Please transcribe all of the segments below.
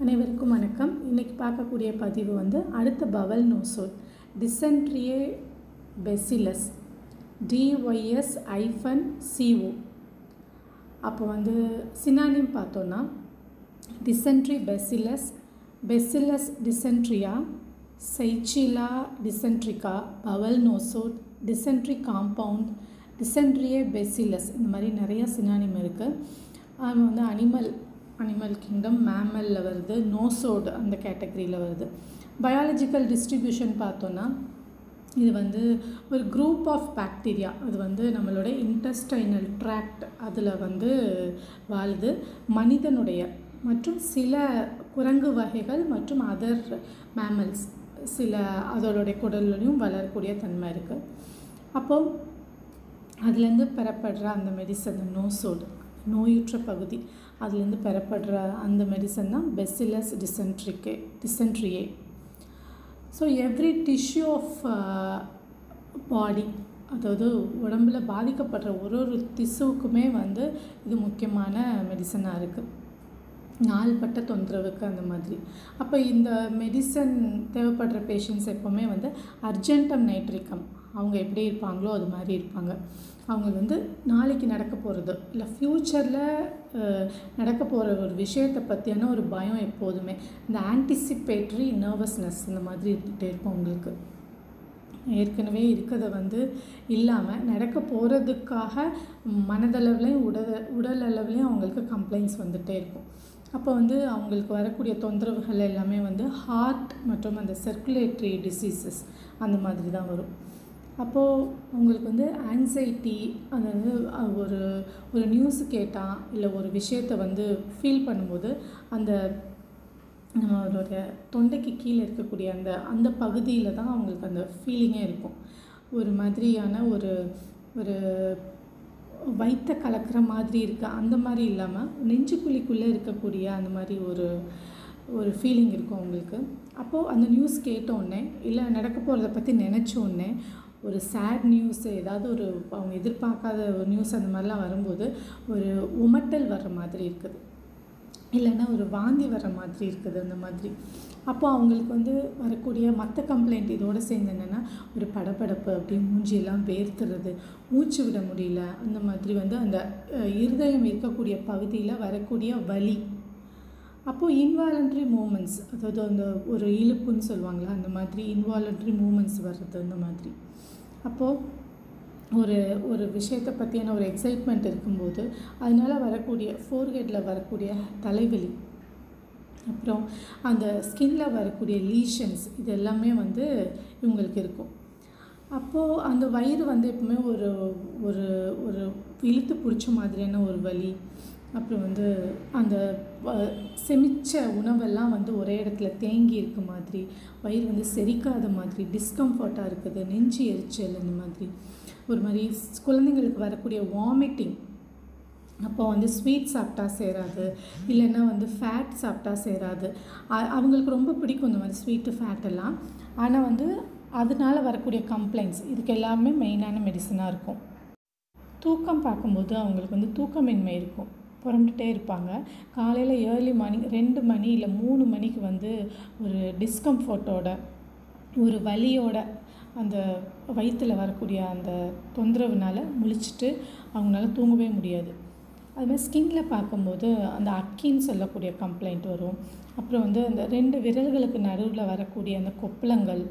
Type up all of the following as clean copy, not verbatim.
அனைவருக்கும் வணக்கம். இன்றைக்கி பார்க்கக்கூடிய பதிவு அடுத்த பவல் நோசோட் டிசென்ட்ரியே பெசிலஸ் DYS-CO. அப்போ சினானிம் பார்த்தோன்னா டிசென்ட்ரி பெசிலஸ், பெசிலஸ் டிசென்ட்ரியா, சைச்சிலா டிசென்ட்ரிகா, bowel nosode, dysentery compound, dysenteriae bacillus, இந்த மாதிரி நிறையா சினானிம் இருக்குது. அது அனிமல் கிங்டம், மேமலில் வருது, நோசோடு அந்த கேட்டகரியில் வருது. பயாலஜிக்கல் டிஸ்ட்ரிபியூஷன் பார்த்தோன்னா இது ஒரு குரூப் ஆஃப் பாக்டீரியா. அது நம்மளோட இன்டெஸ்டைனல் ட்ராக்ட் அதில் வாழுது. மனிதனுடைய மற்றும் சில குரங்கு வகைகள் மற்றும் அதர் மேமல்ஸ் சில அதோடைய குடல்லையும் வளரக்கூடிய தன்மை இருக்குது. அப்போது அதுலேருந்து பெறப்படுற அந்த மெடிசன் நோசோடு, நோயுற்ற பகுதி, அதுலேருந்து பெறப்படுற அந்த மெடிசன் தான் bacillus dysenteriae. So every tissue of body, அதாவது உடம்பில் பாதிக்கப்படுற ஒரு திசுவுக்குமே இது முக்கியமான மெடிசனாக இருக்குது, நாள்பட்ட தொந்தரவுக்கு அந்த மாதிரி. அப்போ இந்த மெடிசன் தேவைப்படுற பேஷண்ட்ஸ் எப்போவுமே அர்ஜென்டம் நைட்ரிகம் அவங்க எப்படி இருப்பாங்களோ அது மாதிரி இருப்பாங்க. அவங்க நாளைக்கு நடக்க போகிறது இல்லை ஃப்யூச்சரில் நடக்க போகிற ஒரு விஷயத்தை பற்றியான ஒரு பயம் எப்போதுமே, இந்த ஆன்டிசிபேட்ரி நர்வஸ்னஸ் இந்த மாதிரி இருந்துகிட்டே இருக்கும். அவங்களுக்கு ஏற்கனவே இருக்கிறத இல்லாமல் நடக்க போகிறதுக்காக மனதளவுலேயும் உடல் அளவுலேயும் அவங்களுக்கு கம்ப்ளைண்ட்ஸ் வந்துகிட்டே இருக்கும். அப்போ அவங்களுக்கு வரக்கூடிய தொந்தரவுகள் எல்லாமே ஹார்ட் மற்றும் அந்த சர்க்குலேட்டரி டிசீசஸ் அந்த மாதிரி தான் வரும். அப்போது அவங்களுக்கு ஆங்ஸைட்டி, அதாவது ஒரு நியூஸு கேட்டால் இல்லை ஒரு விஷயத்தை ஃபீல் பண்ணும்போது அந்த நம்மளுடைய தொண்டைக்கு கீழே இருக்கக்கூடிய அந்த பகுதியில் தான் அவங்களுக்கு அந்த ஃபீலிங்கே இருக்கும். ஒரு மாதிரியான ஒரு வயிற்றை கலக்கிற மாதிரி இருக்க அந்த மாதிரி இல்லாமல் நெஞ்சுக்குழிக்குள்ளே இருக்கக்கூடிய அந்த மாதிரி ஒரு ஃபீலிங் இருக்கும் அவங்களுக்கு. அப்போது அந்த நியூஸ் கேட்டோடனே இல்லை நடக்க போகிறத பற்றி நினச்சோடனே ஒரு சேட் நியூஸு, ஏதாவது அவங்க எதிர்பார்க்காத ஒரு நியூஸ் அந்த மாதிரிலாம் வரும்போது ஒரு உமட்டல் வர்ற மாதிரி இருக்குது, இல்லைன்னா ஒரு வாந்தி வர்ற மாதிரி இருக்குது அந்த மாதிரி. அப்போது அவங்களுக்கு வரக்கூடிய மற்ற கம்ப்ளைண்ட் இதோடு சேர்ந்து என்னென்னா ஒரு படபடப்பு, அப்படியே மூஞ்சியெல்லாம் வேர்த்துறது, மூச்சு விட முடியல, அந்த மாதிரி அந்த இருதயம் இருக்கக்கூடிய பகுதியில் வரக்கூடிய வலி. அப்போது இன்வாலண்ட்ரி மூமெண்ட்ஸ், அதாவது அந்த ஒரு இழுப்புன்னு சொல்லுவாங்களா, அந்த மாதிரி இன்வாலண்ட்ரி மூமெண்ட்ஸ் வர்றது அந்த மாதிரி. அப்போது ஒரு விஷயத்தை பற்றியான ஒரு எக்ஸைட்மெண்ட் இருக்கும்போது அதனால் வரக்கூடிய ஃபோர்ஹெட்டில் வரக்கூடிய தலைவலி, அப்புறம் அந்த ஸ்கின்ல வரக்கூடிய லீஷன்ஸ், இது எல்லாமே இவங்களுக்கு இருக்கும். அப்போது அந்த வயிறு எப்பவுமே ஒரு இழுத்து பிடிச்ச மாதிரியான ஒரு வலி, அப்புறம் அந்த செமிச்ச உணவெல்லாம் ஒரே இடத்துல தேங்கி இருக்க மாதிரி, வயிறு செரிக்காத மாதிரி, டிஸ்கம்ஃபர்ட்டாக இருக்குது, நெஞ்சு எரிச்சல், அந்த மாதிரி ஒரு மாதிரி குழந்தைங்களுக்கு வரக்கூடிய வாமிட்டிங். அப்போ ஸ்வீட் சாப்பிட்டா சேராது, இல்லைன்னா ஃபேட் சாப்பிட்டா சேராது. அவங்களுக்கு ரொம்ப பிடிக்கும் இந்த மாதிரி ஸ்வீட்டு ஃபேட் எல்லாம். ஆனால் அதனால் வரக்கூடிய கம்ப்ளைண்ட்ஸ், இதுக்கு எல்லாமே மெயினான மெடிசனாக இருக்கும். தூக்கம் பார்க்கும்போது அவங்களுக்கு தூக்கமின்மை இருக்கும், புரண்டுகிட்டே இருப்பாங்க. காலையில் ஏர்லி மார்னிங் 2 மணி இல்லை 3 மணிக்கு ஒரு டிஸ்கம்ஃபர்ட்டோட, ஒரு வலியோட, அந்த வயிற்றில் வரக்கூடிய அந்த தொந்தரவுனால் முழிச்சிட்டு அவங்களால தூங்கவே முடியாது. அதுமாதிரி ஸ்கின்ல பார்க்கும்போது அந்த அக்கின்னு சொல்லக்கூடிய கம்ப்ளைண்ட் வரும். அப்புறம் அந்த 2 விரல்களுக்கு நடுவில் வரக்கூடிய அந்த கொப்பளங்கள்,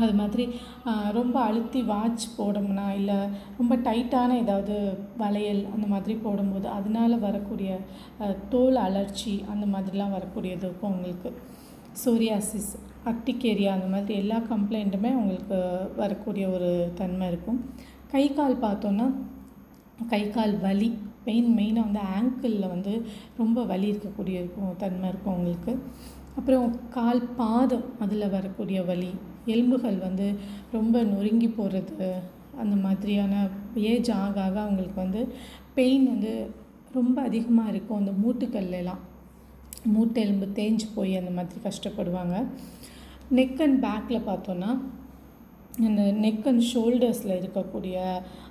அது மாதிரி ரொம்ப அழுத்தி வாட்ச் போடணும்னா இல்லை ரொம்ப டைட்டான ஏதாவது வளையல் அந்த மாதிரி போடும்போது அதனால் வரக்கூடிய தோல் அலர்ச்சி அந்த மாதிரிலாம் வரக்கூடியது இருக்கும் அவங்களுக்கு. சோரியாசிஸ், அர்டிகேரியா, அந்த மாதிரி எல்லா கம்ப்ளைண்ட்டுமே அவங்களுக்கு வரக்கூடிய ஒரு தன்மை இருக்கும். கை கால் பார்த்தோன்னா கை கால் வலி, பெயின், மெயினாக ஆங்கிளில் ரொம்ப வலி இருக்கக்கூடிய தன்மை இருக்கும் அவங்களுக்கு. அப்புறம் கால் பாதம், அதில் வரக்கூடிய வலி, எலும்புகள் ரொம்ப நொறுங்கி போகிறது, அந்த மாதிரியான ஏஜ் ஆக ஆக அவங்களுக்கு பெயின் ரொம்ப அதிகமாக இருக்கும். அந்த மூட்டுக்கல்லாம் மூட்டு எலும்பு தேஞ்சு போய் அந்த மாதிரி கஷ்டப்படுவாங்க. நெக் அண்ட் பேக்கில் பார்த்தோன்னா அந்த நெக் அண்ட் ஷோல்டர்ஸில் இருக்கக்கூடிய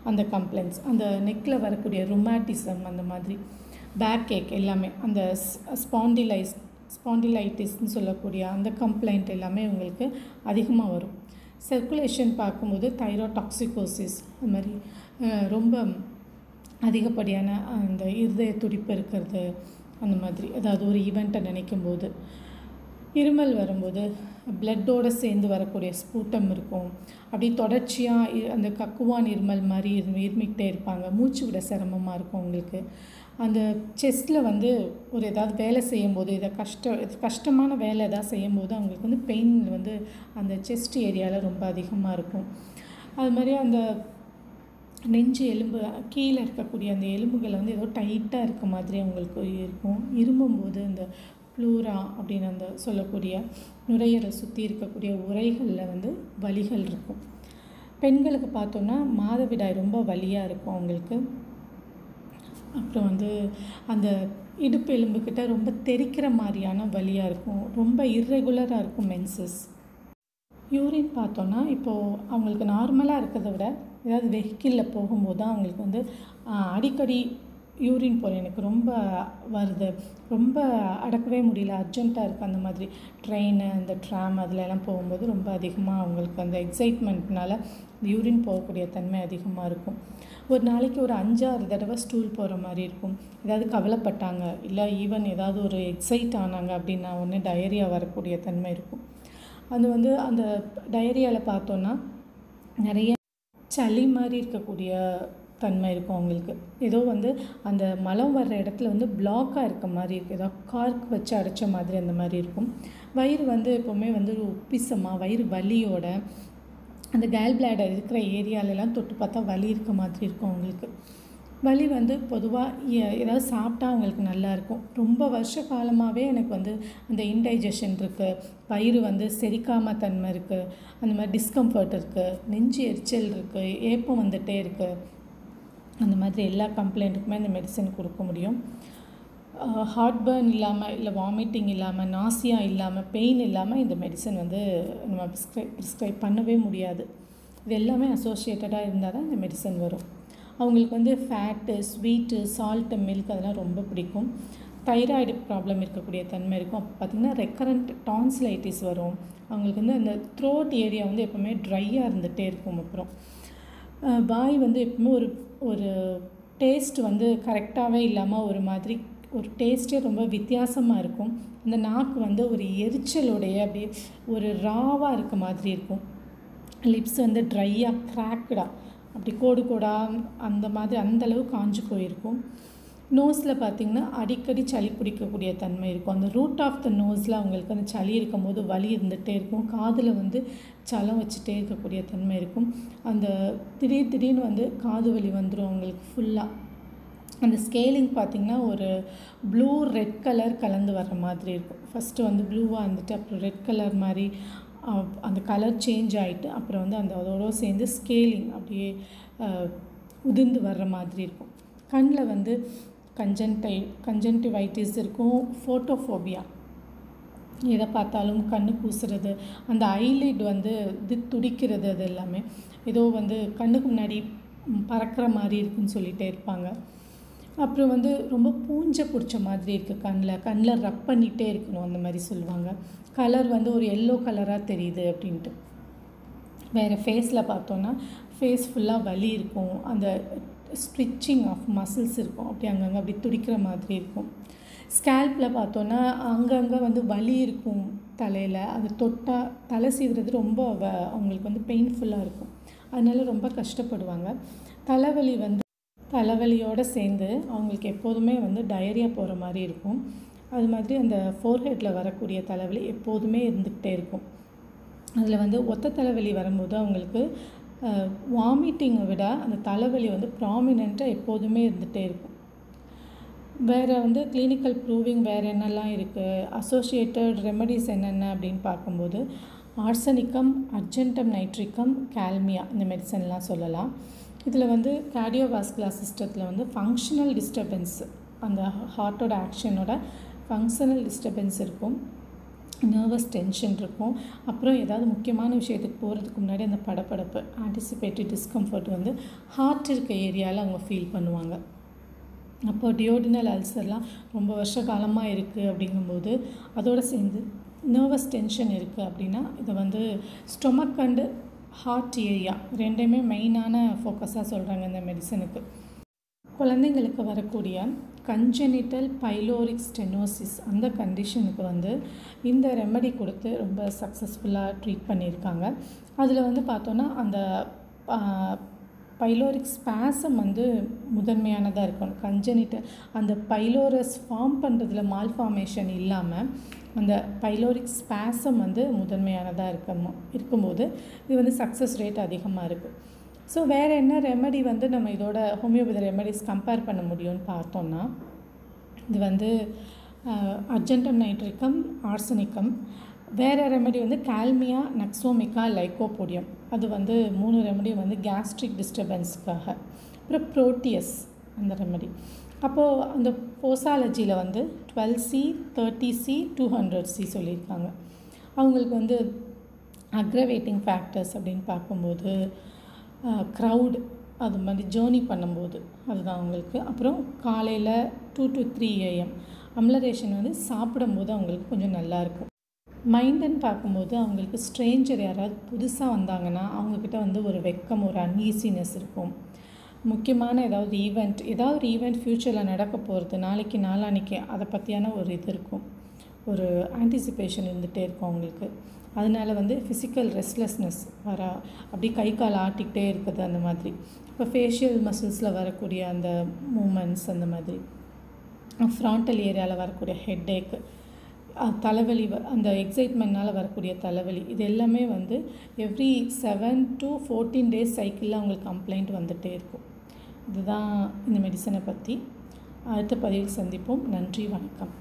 அந்த கம்ப்ளைண்ட்ஸ், அந்த நெக்கில் வரக்கூடிய ருமேட்டிசம், அந்த மாதிரி பேக் ஏக் எல்லாமே, அந்த ஸ்பாண்டிலைட்டிஸ்ன்னு சொல்லக்கூடிய அந்த கம்ப்ளைண்ட் எல்லாமே உங்களுக்கு அதிகமாக வரும். சர்க்குலேஷன் பார்க்கும்போது தைரோடாக்சிகோசிஸ் அது மாதிரி ரொம்ப அதிகப்படியான அந்த இருதய துடிப்பு இருக்கிறது, அந்த மாதிரி அதாவது ஒரு ஈவெண்ட்டை நினைக்கும் போது. இருமல் வரும்போது பிளட்டோடு சேர்ந்து வரக்கூடிய ஸ்பூட்டம் இருக்கும். அப்படி தொடர்ச்சியாக அந்த கக்குவான் இருமல் மாதிரி இருமிக்கிட்டே இருப்பாங்க. மூச்சு விட சிரமமாக இருக்கும் உங்களுக்கு. அந்த செஸ்ட்டில் வந்து ஒரு ஏதாவது வேலை செய்யும்போது, கஷ்டமான வேலை எதாவது செய்யும்போது அவங்களுக்கு வந்து பெயின் வந்து அந்த செஸ்ட் ஏரியாவில் ரொம்ப அதிகமாக இருக்கும். அது மாதிரி அந்த நெஞ்சு எலும்பு கீழே இருக்கக்கூடிய அந்த எலும்புகளை வந்து ஏதோ டைட்டாக இருக்க மாதிரி அவங்களுக்கு இருக்கும். இருமும்போது அந்த ப்ளூரா அப்படின்னு அந்த சொல்லக்கூடிய நுரையீரல் சுற்றி இருக்கக்கூடிய உறைகளில் வந்து வலிகள் இருக்கும். பெண்களுக்கு பார்த்தோன்னா மாதவிடாய் ரொம்ப வலியாக இருக்கும் அவங்களுக்கு. அப்புறம் வந்து அந்த இடுப்பு எலும்புக்கிட்ட ரொம்ப தெறிக்கிற மாதிரியான வலியாக இருக்கும். ரொம்ப இர்ரெகுலராக இருக்கும் மென்சஸ். யூரின் பார்த்தோன்னா இப்போது அவங்களுக்கு நார்மலாக இருக்கிறத விட ஏதாவது வெஹிக்கிளில் போகும்போது தான் அவங்களுக்கு வந்து அடிக்கடி யூரின் போகிற எனக்கு ரொம்ப வருது, ரொம்ப அடக்கவே முடியல, அர்ஜென்ட்டாக இருக்குது, அந்த மாதிரி ட்ரெயின் அந்த ட்ராம் அதிலெல்லாம் போகும்போது ரொம்ப அதிகமாக அவங்களுக்கு அந்த எக்ஸைட்மெண்ட்னால யூரின் போகக்கூடிய தன்மை அதிகமாக இருக்கும். ஒரு நாளைக்கு ஒரு 5-6 தடவை ஸ்டூல் போகிற மாதிரி இருக்கும். ஏதாவது கவலைப்பட்டாங்க இல்லை ஈவன் ஏதாவது ஒரு எக்ஸைட் ஆனாங்க அப்படின்னா ஒன்று டயரியா வரக்கூடிய தன்மை இருக்கும். அது வந்து அந்த டயரியாவில் பார்த்தோன்னா நிறைய சளி மாதிரி இருக்கக்கூடிய தன்மை இருக்கும் அவங்களுக்கு. ஏதோ வந்து அந்த மலம் வர்ற இடத்துல வந்து பிளாக்காக இருக்க மாதிரி இருக்குது, ஏதோ கார்க் வச்சு அடைச்ச மாதிரி அந்த மாதிரி இருக்கும். வயிறு வந்து எப்போவுமே வந்து உப்பிசமாக வயிறு வலியோட அந்த கேல் பிளாடர் இருக்கிற ஏரியாலெலாம் தொட்டு பார்த்தா வலி இருக்க மாதிரி இருக்கும் அவங்களுக்கு. வலி வந்து பொதுவாக ஏதாவது சாப்பிட்டா அவங்களுக்கு நல்லாயிருக்கும். ரொம்ப வருஷ காலமாகவே எனக்கு வந்து அந்த இன்டைஜஷன் இருக்குது, வயிறு வந்து செரிக்காமல் தன்மை இருக்குது, அந்த மாதிரி டிஸ்கம்ஃபர்ட் இருக்குது, நெஞ்சு எரிச்சல் இருக்குது, ஏப்பம் வந்துகிட்டே இருக்குது, அந்த மாதிரி எல்லா கம்ப்ளைண்ட்டுக்குமே இந்த மெடிசன் கொடுக்க முடியும். ஹார்ட் பர்ன் இல்லாமல் இல்லை வாமிட்டிங் இல்லாமல் நாசியா இல்லாமல் பெயின் இல்லாமல் இந்த மெடிசன் வந்து நம்ம ப்ரிஸ்கிரைப் பண்ணவே முடியாது. இது எல்லாமே அசோசியேட்டடாக இருந்தால் தான் இந்த மெடிசன் வரும். அவங்களுக்கு வந்து ஃபேட்டு, ஸ்வீட்டு, சால்ட்டு, மில்க் அதெல்லாம் ரொம்ப பிடிக்கும். தைராய்டு ப்ராப்ளம் இருக்கக்கூடிய தன்மை இருக்கும். அப்போ பார்த்திங்கன்னா ரெக்கரண்ட் டான்சிலைட்டிஸ் வரும். அவங்களுக்கு வந்து அந்த த்ரோட் ஏரியா வந்து எப்போவுமே ட்ரையாக இருந்துகிட்டே இருக்கும். அப்புறம் வாய் வந்து எப்பவுமே ஒரு டேஸ்ட் வந்து கரெக்டாகவே இல்லாமல் ஒரு மாதிரி ஒரு டேஸ்ட்டே ரொம்ப வித்தியாசமாக இருக்கும். அந்த நாக்கு வந்து ஒரு எரிச்சலோடைய அப்படியே ஒரு ராவாக இருக்க மாதிரி இருக்கும். லிப்ஸ் வந்து ட்ரையாக கிராக்டாக அப்படி கோடு கோடாக அந்த மாதிரி அந்தளவு காஞ்சு போயிருக்கும். நோஸில் பார்த்திங்கன்னா அடிக்கடி சளி பிடிக்கக்கூடிய தன்மை இருக்கும். அந்த ரூட் ஆஃப் த நோஸில் அவங்களுக்கு அந்த சளி இருக்கும் போது வலி இருந்துகிட்டே இருக்கும். காதில் வந்து சலம் வச்சுட்டே இருக்கக்கூடிய தன்மை இருக்கும். அந்த திடீர்னு வந்து காது வலி வந்துடும் அவங்களுக்கு ஃபுல்லாக. அந்த ஸ்கேலிங் பார்த்திங்கன்னா ஒரு ப்ளூ ரெட் கலர் கலந்து வர்ற மாதிரி இருக்கும். ஃபஸ்ட்டு வந்து ப்ளூவாக இருந்துட்டு அப்புறம் ரெட் கலர் மாதிரி அந்த கலர் சேஞ்ச் ஆகிட்டு அப்புறம் வந்து அதோட சேர்ந்து ஸ்கேலிங் அப்படியே உதிர்ந்து வர்ற மாதிரி இருக்கும். கண்ணில் வந்து கன்ஜன்டிவைட்டிஸ் இருக்கும். ஃபோட்டோஃபோபியா, எதை பார்த்தாலும் கண்ணு கூசுறது, அந்த ஐலிட் வந்து இது துடிக்கிறது, அது எல்லாமே ஏதோ வந்து கண்ணுக்கு முன்னாடி பறக்கிற மாதிரி இருக்குன்னு சொல்லிகிட்டே இருப்பாங்க. அப்புறம் வந்து ரொம்ப பூஞ்சை பிடிச்ச மாதிரி இருக்குது, கண்ணில் ரப் பண்ணிகிட்டே இருக்கணும் அந்த மாதிரி சொல்லுவாங்க. கலர் வந்து ஒரு எல்லோ கலராக தெரியுது அப்படின்ட்டு. வேறு ஃபேஸில் பார்த்தோன்னா ஃபேஸ் ஃபுல்லாக வலி இருக்கும். அந்த ஸ்ட்ரிச்சிங் ஆஃப் மசில்ஸ் இருக்கும், அப்படி அங்கங்கே அப்படி துடிக்கிற மாதிரி இருக்கும். ஸ்கேல்பில் பார்த்தோன்னா அங்கங்கே வந்து வலி இருக்கும் தலையில். அது தொட்டால் தலை சீவுறது ரொம்ப அவங்களுக்கு வந்து பெயின்ஃபுல்லாக இருக்கும். அதனால ரொம்ப கஷ்டப்படுவாங்க. தலைவலியோடு சேர்ந்து அவங்களுக்கு எப்போதுமே வந்து டயரியா போகிற மாதிரி இருக்கும். அது மாதிரி அந்த ஃபோர்ஹெட்டில் வரக்கூடிய தலைவலி எப்போதுமே இருந்துக்கிட்டே இருக்கும். அதில் வந்து ஒத்த தலைவலி வரும்போது அவங்களுக்கு வாமிட்டிங்கை விட அந்த தலைவலி வந்து ப்ராமினெண்ட்டாக எப்போதுமே இருந்துகிட்டே இருக்கும். வேறு வந்து கிளினிக்கல் ப்ரூவிங் வேறு என்னெல்லாம் இருக்குது, அசோசியேட்டட் ரெமடிஸ் என்னென்ன அப்படின்னு பார்க்கும்போது ஆர்சனிக்கம், அர்ஜென்டம் நைட்ரிக்கம், கால்மியா இந்த மெடிசன்லாம் சொல்லலாம். இதில் வந்து கார்டியோவாஸ்குலர் சிஸ்டத்தில் வந்து ஃபங்க்ஷனல் டிஸ்டர்பன்ஸ், அந்த ஹார்ட்டோட ஆக்ஷனோட ஃபங்க்ஷனல் டிஸ்டர்பன்ஸ் இருக்கும், நர்வஸ் டென்ஷன் இருக்கும். அப்புறம் ஏதாவது முக்கியமான விஷயத்துக்கு போகிறதுக்கு முன்னாடி அந்த படப்படப்பு, ஆன்டிசிபேட்டரி டிஸ்கம்ஃபர்ட் வந்து ஹார்ட் இருக்க ஏரியாவில் அவங்க ஃபீல் பண்ணுவாங்க. அப்போ டியோடினல் அல்சர்லாம் ரொம்ப வருஷ காலமாக இருக்குது அப்படிங்கும்போது அதோடு சேர்ந்து நர்வஸ் டென்ஷன் இருக்குது அப்படின்னா இதை வந்து ஸ்டொமக் அண்டு ஹார்ட் ஏரியா ரெண்டுமே மெயினான ஃபோக்கஸாக சொல்கிறாங்க இந்த மெடிசனுக்கு. குழந்தைங்களுக்கு வரக்கூடிய கன்ஜெனிட்டல் பைலோரிக் ஸ்டெனோசிஸ் அந்த கண்டிஷனுக்கு வந்து இந்த ரெமெடி கொடுத்து ரொம்ப சக்ஸஸ்ஃபுல்லாக ட்ரீட் பண்ணியிருக்காங்க. அதில் வந்து பார்த்தோன்னா அந்த பைலோரிக் ஸ்பாசம் வந்து முதன்மையானதாக இருக்கணும். கன்ஜெனிட்டல் அந்த பைலோரஸ் ஃபார்ம் பண்ணுறதுல மால்ஃபார்மேஷன் இல்லாமல் அந்த பைலோரிக் ஸ்பாசம் வந்து முதன்மையானதாக இருக்கும்போது இது வந்து சக்ஸஸ் ரேட் அதிகமாக இருக்குது. ஸோ வேறு என்ன ரெமெடி வந்து நம்ம இதோட ஹோமியோபதி ரெமெடிஸ் கம்பேர் பண்ண முடியும்னு பார்த்தோன்னா இது வந்து அர்ஜென்டம் நைட்ரிக்கம், ஆர்சனிக்கம். வேறு ரெமெடி வந்து கால்மியா, நக்ஸோமிகா, லைக்கோபோடியம். அது வந்து 3 ரெமெடி வந்து கேஸ்ட்ரிக் டிஸ்டர்பன்ஸ்க்காக. அப்புறம் ப்ரோட்டியஸ் அந்த ரெமெடி. அப்போது அந்த போசாலஜியில் வந்து 12C, 30C, 200C சொல்லியிருக்காங்க. அவங்களுக்கு வந்து அக்ரவேட்டிங் ஃபேக்டர்ஸ் அப்படின்னு பார்க்கும்போது க்ரௌட் அது மாதிரி ஜேர்னி பண்ணும்போது அதுதான் அவங்களுக்கு. அப்புறம் காலையில் 2 to 3 AM அம்லரேஷன் வந்து சாப்பிடும்போது அவங்களுக்கு கொஞ்சம் நல்லாயிருக்கும். மைண்டுன்னு பார்க்கும்போது அவங்களுக்கு ஸ்ட்ரேஞ்சர் யாராவது புதுசாக வந்தாங்கன்னா அவங்கக்கிட்ட வந்து ஒரு வெக்கம், ஒரு அன்ஈஸினஸ் இருக்கும். முக்கியமான ஏதாவது ஈவெண்ட் ஃப்யூச்சரில் நடக்க போகிறது, நாளைக்கு நாளான்னைக்கு அதை பற்றியான ஒரு இது இருக்கும், ஒரு ஆன்டிசிபேஷன் இருந்துகிட்டே இருக்கும் அவங்களுக்கு. அதனால வந்து ஃபிசிக்கல் ரெஸ்ட்லெஸ்னஸ் அப்படி கை கால் ஆட்டிக்கிட்டே இருக்குது அந்த மாதிரி. இப்போ ஃபேஷியல் மசில்ஸில் வரக்கூடிய அந்த மூமெண்ட்ஸ் அந்த மாதிரி, ஃப்ராண்டல் ஏரியாவில் வரக்கூடிய ஹெட்டேக்கு, தலைவலி, அந்த எக்ஸைட்மெண்ட்னால் வரக்கூடிய தலைவலி, இது எல்லாமே வந்து எவ்ரி 7 to 14 days சைக்கிளில் அவங்களுக்கு கம்ப்ளைண்ட் வந்துகிட்டே இருக்கும். இதுதான் இந்த மெடிசனை பற்றி. அடுத்த பதிவில் சந்திப்போம். நன்றி, வணக்கம்.